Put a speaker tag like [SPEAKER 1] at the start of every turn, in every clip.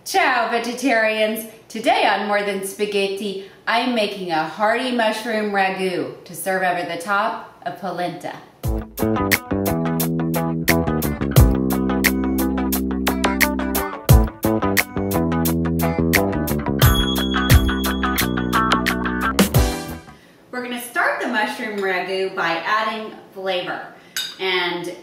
[SPEAKER 1] Ciao vegetarians! Today on More Than Spaghetti, I am making a hearty mushroom ragu to serve over the top of polenta. We're going to start the mushroom ragu by adding flavor. And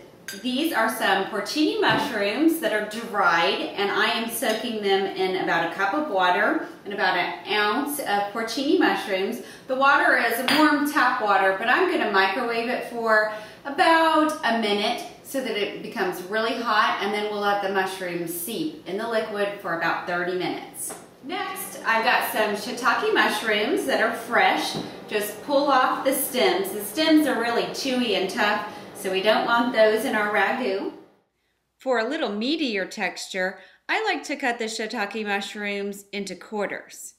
[SPEAKER 1] these are some porcini mushrooms that are dried, and I am soaking them in about a cup of water and about an ounce of porcini mushrooms. The water is warm tap water, but I'm going to microwave it for about a minute so that it becomes really hot, and then we'll let the mushrooms seep in the liquid for about 30 minutes. Next, I've got some shiitake mushrooms that are fresh. Just pull off the stems. The stems are really chewy and tough, so we don't want those in our ragu. For a little meatier texture, I like to cut the shiitake mushrooms into quarters.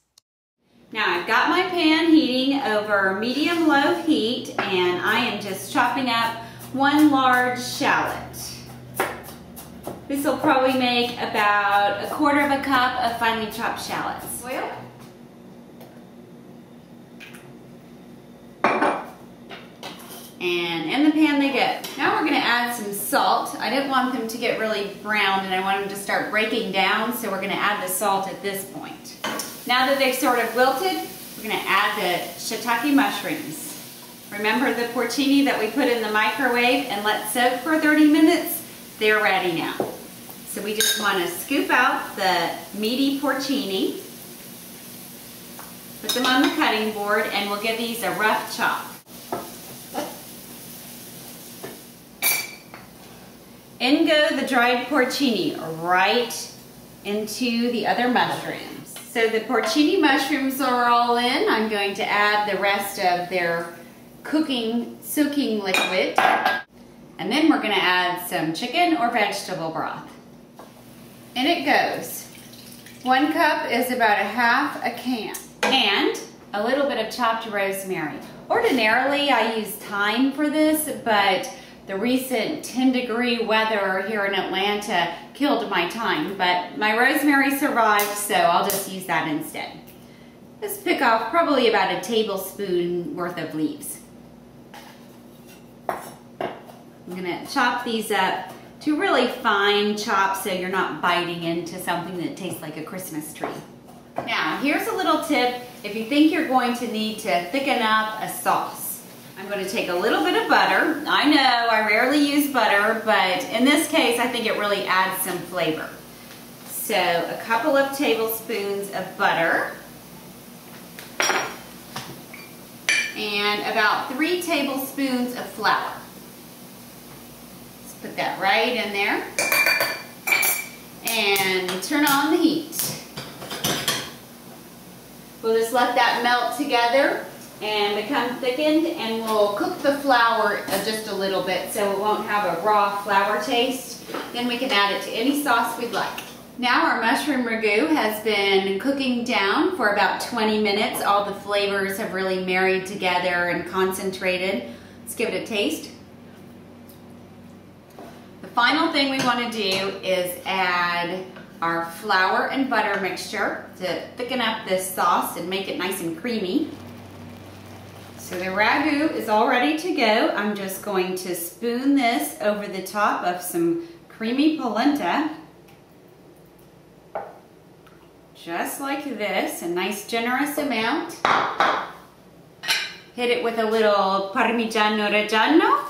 [SPEAKER 1] Now I've got my pan heating over medium-low heat, and I am just chopping up one large shallot. This will probably make about a quarter of a cup of finely chopped shallots. Oil. And in the pan they go. Now we're going to add some salt. I didn't want them to get really brown, and I want them to start breaking down, so we're going to add the salt at this point. Now that they've sort of wilted, we're going to add the shiitake mushrooms. Remember the porcini that we put in the microwave and let soak for 30 minutes? They're ready now. So we just want to scoop out the meaty porcini, put them on the cutting board, and we'll give these a rough chop. In go the dried porcini right into the other mushrooms. So the porcini mushrooms are all in. I'm going to add the rest of their soaking liquid. And then we're going to add some chicken or vegetable broth. In it goes. 1 cup is about a half a can. And a little bit of chopped rosemary. Ordinarily I use thyme for this, but the recent 10-degree weather here in Atlanta killed my thyme, but my rosemary survived, so I'll just use that instead. Just pick off probably about a tablespoon worth of leaves. I'm gonna chop these up to really fine chop so you're not biting into something that tastes like a Christmas tree. Now, here's a little tip if you think you're going to need to thicken up a sauce. I'm going to take a little bit of butter. I know I rarely use butter, but in this case I think it really adds some flavor. So a couple of tablespoons of butter and about 3 tablespoons of flour. Let's put that right in there and turn on the heat. We'll just let that melt together and become thickened, and we'll cook the flour just a little bit so it won't have a raw flour taste. Then we can add it to any sauce we'd like. Now our mushroom ragu has been cooking down for about 20 minutes. All the flavors have really married together and concentrated. Let's give it a taste. The final thing we want to do is add our flour and butter mixture to thicken up this sauce and make it nice and creamy. So the ragu is all ready to go. I'm just going to spoon this over the top of some creamy polenta. Just like this, a nice generous amount. Hit it with a little Parmigiano Reggiano.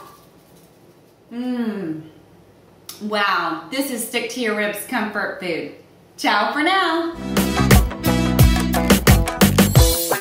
[SPEAKER 1] Wow, this is stick to your ribs comfort food. Ciao for now.